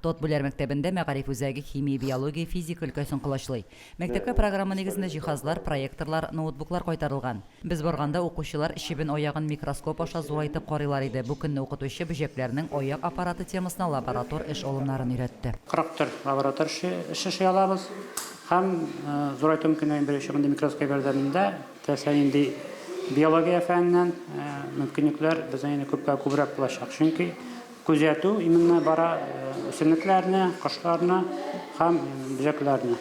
Тот Бүләр мәктәбендә мәгариф үзәге химия, биология, физика өлкәсен кылычлый. Мәктәпкә программа нигезендә җиһазлар, проекторлар, ноутбуклар кайтарылган. Без барганда укучылар чебен аягын микроскоп аша зурайтып карыйлар иде. Бу көнне укытучы бөҗәкләрнең аяк аппараты темасына лаборатор эш алымнарын өйрәтте. 40 лаборатор эше алабыз. Һәм зурайту мөмкинлеген беренче микроскоп ярдәмендә тәсәйинди биология фәненнән мөмкинлекләр бездә күбрәк булачак. Чөнки күзәтү именно бара үсемлекләрне, кошларны һәм бөҗәкләрне.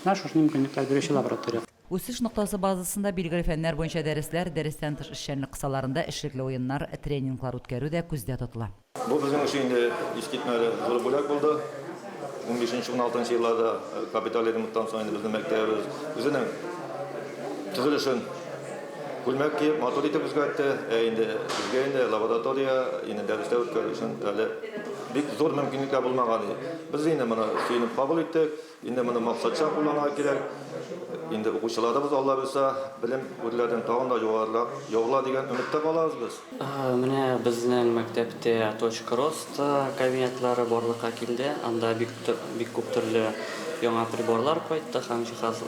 Шушы мөмкинлекләр беренче лаборатория. Үсеш ноктасы базасында билгеле фәннәр буенча дәресләр, дәрестән тыш эшчәнлек кысаларында эшлекле уеннар, тренинглар үткәрү дә күздә тотыла. Бу безнең өчен инде искитмәле зур бүләк булды. 15-16 елларда капиталь ремонттан соң инде безнең мәктәбебез үзенең төзелешен күлмәк киеп, матур итеп үзгәртте. Инде безгә инде лаборатория, инде дәресләр үткәрү өчен әле бик зур мөмкинлекләр булмаган иде. Без инде моны сөенеп кабул иттек. Инде моны максатча кулланырга кирәк. Инде укучыларыбыз Алла белсә, белем үрләрдән тагын да югары дигән өметтә калабыз без. Менә безнең мәктәптә точка рост кабинетлары барлыкка килде. Анда бик күп төрле яңа приборлар кайтты һәм җиһаз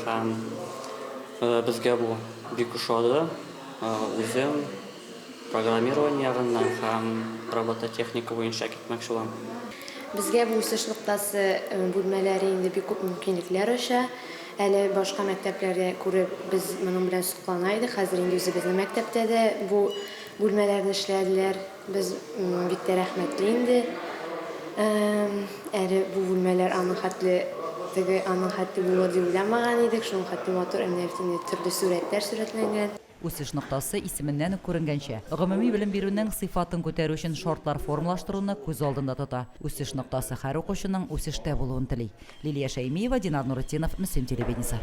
һәм безгә бу бик ошады. Үзем программирование ягыннан һәм робототехника буенча китмәкче булам. Безгә бу үсеш ноктасы бүлмәләре инде бик күп мөмкинлекләр ача. Әле башка мәктәпләргә күреп без моның белән соклана идек. Хәзер инде үзебезнең мәктәптә дә бу бүлмәләрне эшләделәр. Без бик тә рәхмәтле инде. Әле бу бүлмәләр аның хәтле булыр дип уйламаган идек. Шуның хәтле матур төрле сурәтләр сурәтләнгән. Үсеш ноктасы исеменнән үк күренгәнчә, гомуми белем бирүнең сыйфатын күтәрү өчен шартлар формалаштыруны күз алдында тота. Үсеш ноктасы һәр укучының үсештә булуын тели. Лилия Шәймиева, Динар Нурытдинов, Мөслим телевидениесе.